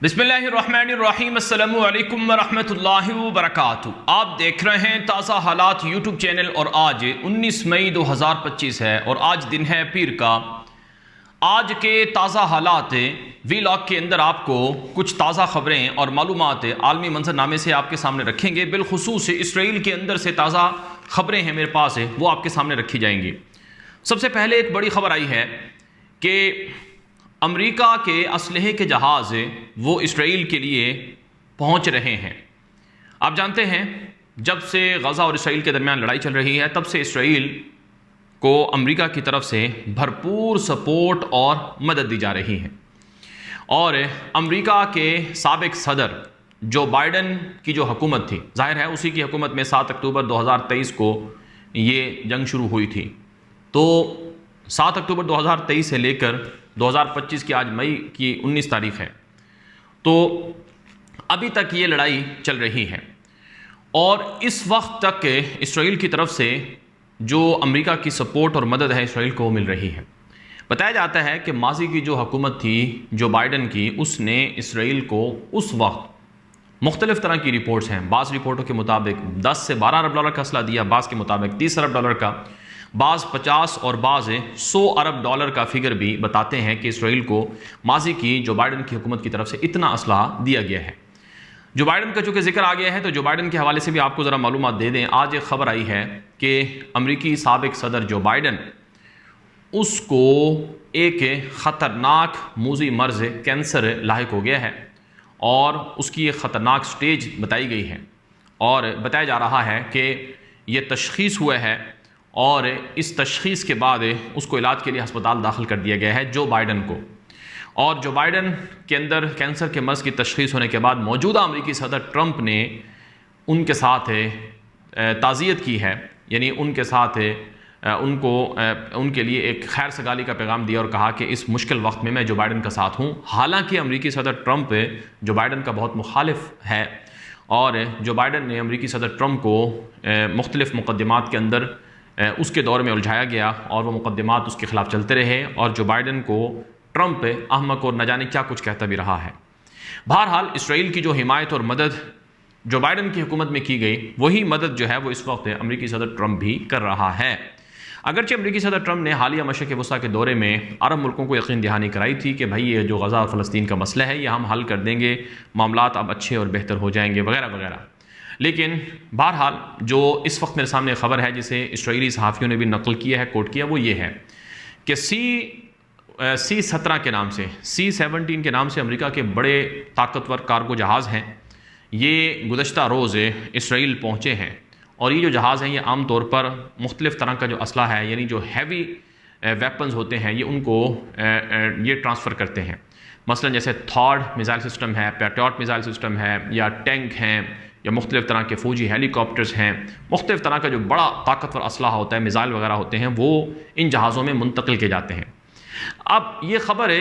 बिस्मिल्लाहिर्रहमानिर्रहीम अस्सलामु अलैकुम वरहमतुल्लाहि वबरकातुहू। आप देख रहे हैं ताज़ा हालात यूट्यूब चैनल और आज 19 मई 2025 है और आज दिन है पीर का। आज के ताज़ा हालात वीलॉग के अंदर आपको कुछ ताज़ा ख़बरें और मालूमात आलमी मंजरनामे से आपके सामने रखेंगे। बिलखुसूस इसराइल के अंदर से ताज़ा ख़बरें हैं मेरे पास वो आपके सामने रखी जाएंगी। सबसे पहले एक बड़ी ख़बर आई है कि अमेरिका के असलहे के जहाज़ वो इसराइल के लिए पहुंच रहे हैं। आप जानते हैं जब से गज़ा और इसराइल के दरमियान लड़ाई चल रही है तब से इसराइल को अमेरिका की तरफ से भरपूर सपोर्ट और मदद दी जा रही है और अमेरिका के साबिक सदर जो बाइडन की जो हुकूमत थी, जाहिर है उसी की हुकूमत में 7 अक्टूबर 2023 को ये जंग शुरू हुई थी। तो 7 अक्टूबर 2023 से लेकर 2025 की आज मई की 19 तारीख है, तो अभी तक ये लड़ाई चल रही है और इस वक्त तक इसराइल की तरफ से जो अमेरिका की सपोर्ट और मदद है इसराइल को मिल रही है। बताया जाता है कि माजी की जो हुकूमत थी जो बाइडन की, उसने इसराइल को उस वक्त मुख्तलिफ तरह की रिपोर्ट्स हैं, बाज़ रिपोर्टों के मुताबिक 10 से 12 अरब डॉलर का असला दिया, बाज़ के मुताबिक 30 अरब डॉलर का, बाज़ 50 और बाज़ 100 अरब डॉलर का फिगर भी बताते हैं कि इसराइल को माजी की जो बाइडन की हुकूमत की तरफ से इतना असला दिया गया है। जो बाइडन का चूँकि जिक्र आ गया है तो जो बाइडन के हवाले से भी आपको ज़रा मालूमात दे दें। आज एक ख़बर आई है कि अमरीकी साबिक सदर जो बाइडन, उसको एक ख़तरनाक मूज़ी मर्ज़ कैंसर लाहिक हो गया है और उसकी एक ख़तरनाक स्टेज बताई गई है और बताया जा रहा है कि ये तशख़ीस हुआ है और इस तशख़ीस के बाद उसको इलाज के लिए अस्पताल दाखिल कर दिया गया है जो बाइडन को। और जो बाइडन के अंदर कैंसर के मर्ज़ की तशख़ीस होने के बाद मौजूदा अमेरिकी सदर ट्रंप ने उनके साथ ताज़ियत की है, यानी उनके साथ उनके लिए एक खैर सगाली का पैगाम दिया और कहा कि इस मुश्किल वक्त में मैं जो बाइडन का साथ हूँ। हालांकि अमेरिकी सदर ट्रंप जो बाइडन का बहुत मुखालिफ है और जो बाइडन ने अमेरिकी सदर ट्रंप को मुख्तलिफ़ मुक़द्दमात के अंदर उसके दौर में उलझाया गया और वो मुक़द्दमात उसके ख़िलाफ़ चलते रहे और जो बाइडन को ट्रंप अहमक और न जाने क्या कुछ कहता भी रहा है। बहरहाल इसराइल की जो हिमायत और मदद जो बाइडन की हुकूमत में की गई, वही मदद जो है वो इस वक्त अमेरिकी सदर ट्रंप भी कर रहा है। अगरचे अमेरिकी सदर ट्रंप ने हालिया मशरक़ वस्ता के दौरे में अरब मुल्कों को यकीन दहानी कराई थी कि भाई ये जो गज़ा और फ़लस्तीन का मसला है ये हम हल कर देंगे, मामलात अब अच्छे और बेहतर हो जाएंगे वगैरह वगैरह। लेकिन बहरहाल जो इस वक्त मेरे सामने ख़बर है जिसे इसराइली सहाफ़ियों ने भी नकल किया है, कोट किया, वो ये है कि C-17 के नाम से, C-17 के नाम से अमेरिका के बड़े ताकतवर कार्गो जहाज़ हैं, ये गुज़श्ता रोज़ इसराइल पहुँचे हैं और ये जो जहाज़ हैं ये आम तौर पर मुख्तलिफ़ तरह का जो असला है, यानी जो हैवी वेपन्स होते हैं, ये उनको ये ट्रांसफ़र करते हैं। मसलन जैसे थॉड मिज़ाइल सिस्टम है, पैट्रियट मिज़ाइल सिस्टम है, या टैंक हैं, या मुख्तलिफ़ तरह के फ़ौजी हेलीकॉप्टर्स हैं, मुख्तलिफ़ तरह का जो बड़ा ताकतवर असला होता है, मिज़ाइल वगैरह होते हैं, वो इन जहाज़ों में मुंतकिल किए जाते हैं। अब ये ख़बर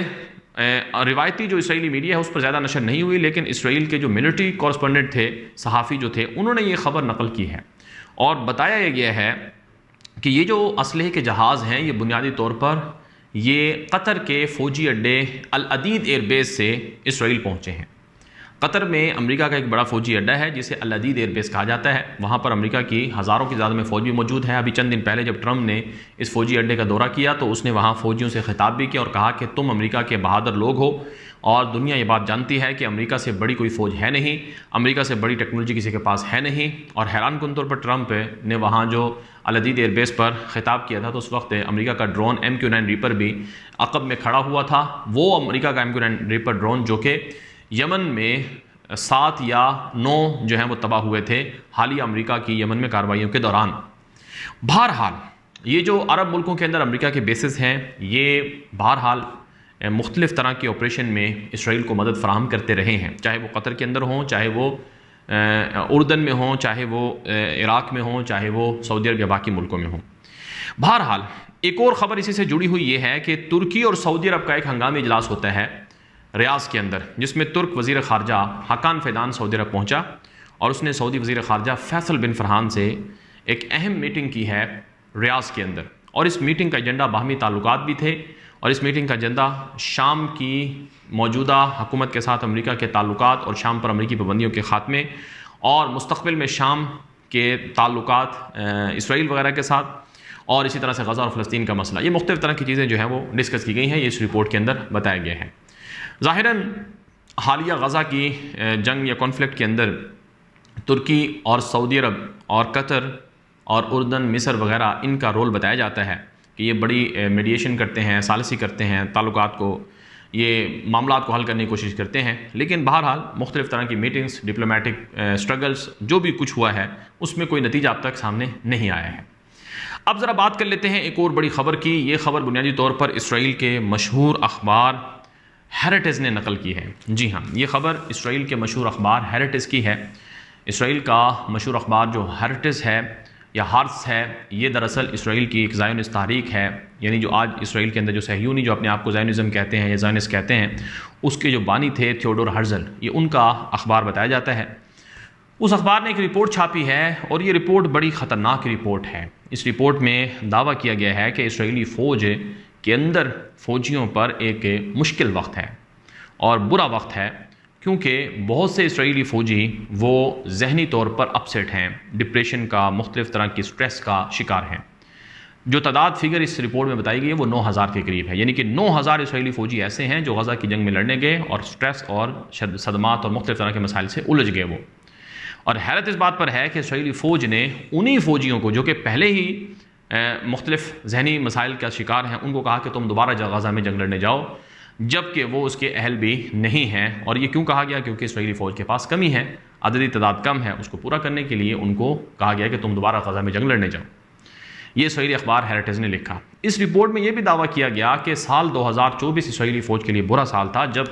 रिवायती जो इसराइली मीडिया है उस पर ज़्यादा नशर नहीं हुई, लेकिन इसराइल के जो मिलिट्री कॉरस्पॉन्डेंट थे, सहाफ़ी जो थे, उन्होंने ये ख़बर नकल की है और बताया गया है कि ये जो असलहे के जहाज़ हैं ये बुनियादी तौर पर ये कतर के फ़ौजी अड्डे अल अदीद एयरबेस से इसराइल पहुँचे हैं। कतर में अमेरिका का एक बड़ा फ़ौजी अड्डा है जिसे अल अदीद एयरबेस कहा जाता है। वहाँ पर अमेरिका की हज़ारों की ज़्यादा में फ़ौज भी मौजूद है। अभी चंद दिन पहले जब ट्रंप ने इस फ़ौजी अड्डे का दौरा किया तो उसने वहाँ फ़ौजियों से ख़िताब भी किया और कहा कि तुम अमेरिका के बहादुर लोग हो और दुनिया ये बात जानती है कि अमेरिका से बड़ी कोई फ़ौज है नहीं, अमेरिका से बड़ी टेक्नोलॉजी किसी के पास है नहीं। और हैरान कुन तौर पर ट्रंप ने वहाँ जो अल अदीद एयरबेस पर ख़िताब किया था तो उस वक्त अमेरिका का ड्रोन MQ-9 रीपर भी अक़ब में खड़ा हुआ था। वो अमेरिका का MQ-9 रीपर ड्रोन जो कि यमन में 7 या 9 जो हैं वो तबाह हुए थे हालिया अमेरिका की यमन में कार्रवाइयों के दौरान। बहरहाल ये जो अरब मुल्कों के अंदर अमेरिका के बेसिस हैं ये बहरहाल मुख्तलिफ़ तरह के ऑपरेशन में इसराइल को मदद फ़राहम करते रहे हैं, चाहे वो कतर के अंदर हों, चाहे वो उर्दन में हों, चाहे वो इराक़ में हों, चाहे वो सऊदी अरब या बाकी मुल्कों में हों। बहरहाल एक और ख़बर इसी से जुड़ी हुई ये है कि तुर्की और सऊदी अरब का एक हंगामी इजलास होता है रियाज़ के अंदर, जिसमें तुर्क वज़ीर ख़ारजा हकान फ़ैदान सऊदी अरब पहुँचा और उसने सऊदी वज़ीर ख़ारजा फैसल बिन फ़रहान से एक अहम मीटिंग की है रियाज़ के अंदर और इस मीटिंग का एजेंडा बाहमी ताल्लुकात भी थे اور اس میٹنگ کا ایجنڈا شام کی موجودہ حکومت کے ساتھ امریکہ کے تعلقات اور شام پر امریکی پابندیوں کے خاتمے اور مستقبل میں شام کے تعلقات اسرائیل وغیرہ کے ساتھ اور اسی طرح سے غزہ اور فلسطین کا مسئلہ، یہ مختلف طرح کی چیزیں جو ہیں وہ ڈسکس کی گئی ہیں، یہ اس رپورٹ کے اندر بتایا گیا ہے۔ ظاہراً حالیہ غزہ کی جنگ یا کانفلکٹ کے اندر ترکی اور سعودی عرب اور قطر اور اردن، مصر وغیرہ ان کا رول بتایا جاتا ہے کہ یہ بڑی میڈیشن کرتے ہیں، ثالثی کرتے ہیں، تعلقات کو، یہ معاملات کو حل کرنے کی کوشش کرتے ہیں، لیکن بہرحال مختلف طرح کی میٹنگز، ڈپلومیٹک سٹرگلز، جو بھی کچھ ہوا ہے اس میں کوئی نتیجہ اب تک سامنے نہیں آیا ہے۔ اب ذرا بات کر لیتے ہیں ایک اور بڑی خبر کی۔ یہ خبر بنیادی طور پر اسرائیل کے مشہور اخبار ہیریٹز نے نقل کی ہے۔ جی ہاں، یہ خبر اسرائیل کے مشہور اخبار ہیریٹز کی ہے۔ اسرائیل کا مشہور اخبار جو ہیریٹز ہے یا ہارس ہے، یہ دراصل اسرائیل کی ایک زائونسٹ تحریک ہے، یعنی جو آج اسرائیل کے اندر جو صہیونی جو اپنے آپ کو زائونزم کہتے ہیں یا زائونسٹ کہتے ہیں، اس کے جو بانی تھے تھیوڈور ہرزل، یہ ان کا اخبار بتایا جاتا ہے۔ اس اخبار نے ایک رپورٹ چھاپی ہے اور یہ رپورٹ بڑی خطرناک رپورٹ ہے۔ اس رپورٹ میں دعویٰ کیا گیا ہے کہ اسرائیلی فوج کے اندر فوجیوں پر ایک مشکل وقت ہے اور برا وقت ہے، کیونکہ بہت سے اسرائیلی فوجی وہ ذہنی طور پر اپسیٹ ہیں، ڈپریشن کا، مختلف طرح کی سٹریس کا شکار ہیں۔ جو تعداد فگر اس رپورٹ میں بتائی گئی ہے وہ 9000 کے قریب ہے، یعنی کہ 9000 اسرائیلی فوجی ایسے ہیں جو غزہ کی جنگ میں لڑنے گئے اور سٹریس اور صدمات اور مختلف طرح کے مسائل سے الجھ گئے وہ۔ اور حیرت اس بات پر ہے کہ اسرائیلی فوج نے انہی فوجیوں کو جو کہ پہلے ہی مختلف ذہنی مسائل کا شکار ہیں، ان کو کہا کہ تم دوبارہ غزہ میں جنگ لڑنے جاؤ، جبکہ وہ اس کے اہل بھی نہیں ہیں۔ اور یہ کیوں کہا گیا؟ کیونکہ اسرائیلی فوج کے پاس کمی ہے، عددی تعداد کم ہے، اس کو پورا کرنے کے لیے ان کو کہا گیا کہ تم دوبارہ غزہ میں جنگ لڑنے جاؤ۔ یہ اسرائیلی اخبار ہیریٹز نے لکھا۔ اس رپورٹ میں یہ بھی دعویٰ کیا گیا کہ سال 2024 اسرائیلی فوج کے لیے برا سال تھا، جب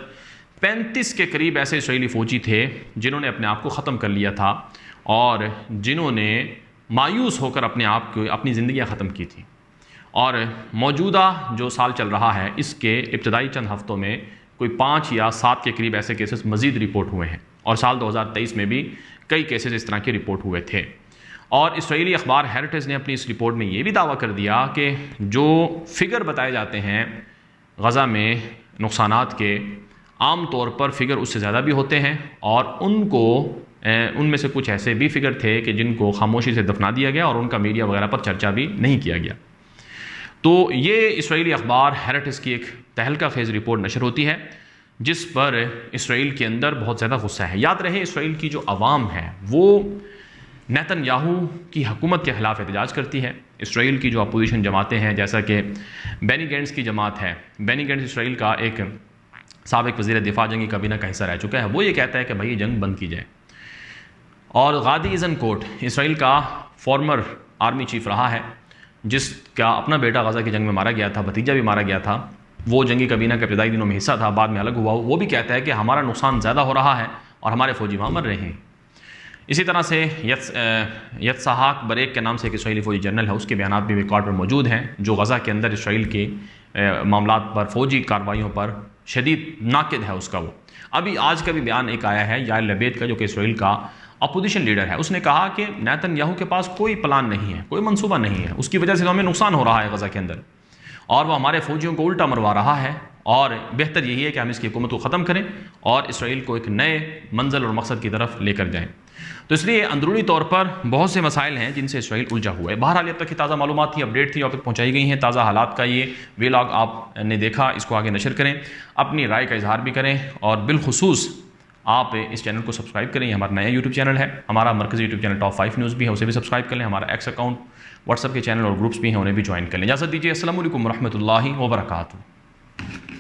35 کے قریب ایسے اسرائیلی فوجی تھے جنہوں نے اپنے آپ کو ختم کر لیا تھا اور جنہوں نے مایوس ہو کر اپنے آپ کو، اپنی زندگیاں ختم کی تھیں۔ اور موجودہ جو سال چل رہا ہے، اس کے ابتدائی چند ہفتوں میں کوئی 5 یا 7 کے قریب ایسے کیسز مزید رپورٹ ہوئے ہیں، اور سال 2023 میں بھی کئی کیسز اس طرح کے رپورٹ ہوئے تھے۔ اور اسرائیلی اخبار ہیریٹز نے اپنی اس رپورٹ میں یہ بھی دعویٰ کر دیا کہ جو فگر بتائے جاتے ہیں غزہ میں نقصانات کے، عام طور پر فگر اس سے زیادہ بھی ہوتے ہیں، اور ان میں سے کچھ ایسے بھی فگر تھے کہ جن کو خاموشی سے دفنا دیا گیا اور ان کا میڈیا وغیرہ پر چرچا بھی نہیں کیا گیا۔ تو یہ اسرائیلی اخبار ہیریٹز کی ایک تہلکہ خیز رپورٹ نشر ہوتی ہے جس پر اسرائیل کے اندر بہت زیادہ غصہ ہے۔ یاد رہے، اسرائیل کی جو عوام ہے وہ نیتن یاہو کی حکومت کے خلاف احتجاج کرتی ہے۔ اسرائیل کی جو اپوزیشن جماعتیں ہیں، جیسا کہ بینی گینٹس کی جماعت ہے، بینی گینٹس اسرائیل کا ایک سابق وزیر دفاع جنگی کابینہ کا حصہ رہ چکا ہے، وہ یہ کہتا ہے کہ بھائی یہ جنگ بند کی جائے۔ اور غادی ایزنکوٹ اسرائیل کا فارمر آرمی چیف رہا ہے، جس کا اپنا بیٹا غزہ کی جنگ میں مارا گیا تھا، بھتیجا بھی مارا گیا تھا، وہ جنگی کابینہ کے ابتدائی دنوں میں حصہ تھا، بعد میں الگ ہوا، وہ بھی کہتا ہے کہ ہمارا نقصان زیادہ ہو رہا ہے اور ہمارے فوجی وہاں مر رہے ہیں۔ اسی طرح سے یتسحاق بریک کے نام سے ایک اسرائیلی فوجی جنرل ہے، اس کے بیانات بھی ریکارڈ پر موجود ہیں، جو غزہ کے اندر اسرائیل کے معاملات پر، فوجی کارروائیوں پر شدید ناقد ہے اس کا۔ وہ ابھی آج کا بھی بیان ایک آیا ہے یائر لیپیڈ کا، جو کہ اسرائیل کا اپوزیشن لیڈر ہے، اس نے کہا کہ نیتن یاہو کے پاس کوئی پلان نہیں ہے، کوئی منصوبہ نہیں ہے، اس کی وجہ سے ہمیں نقصان ہو رہا ہے غزہ کے اندر، اور وہ ہمارے فوجیوں کو الٹا مروا رہا ہے، اور بہتر یہی ہے کہ ہم اس کی حکومت کو ختم کریں اور اسرائیل کو ایک نئے منزل اور مقصد کی طرف لے کر جائیں۔ تو اس لیے اندرونی طور پر بہت سے مسائل ہیں جن سے اسرائیل الجھا ہوا ہے۔ بہرحال اب تک کی تازہ معلومات تھی، اپڈیٹ تھی، آپ تک پہنچائی گئی ہیں۔ تازہ حالات کا یہ ویلاگ آپ نے دیکھا، اس کو آگے نشر کریں، اپنی رائے کا اظہار بھی کریں، اور بالخصوص آپ اس چینل کو سبسکرائب کریں۔ یہ ہمارا نیا یوٹیوب چینل ہے، ہمارا مرکزی یوٹیوب چینل ٹاپ 5 نیوز بھی ہے، اسے بھی سبسکرائب کر لیں۔ ہمارا ایکس اکاؤنٹ، واٹس ایپ کے چینل اور گروپس بھی ہیں، انہیں بھی جوائن کر لیں۔ اجازت دیجیے، السلام علیکم ورحمۃ اللہ وبرکاتہ۔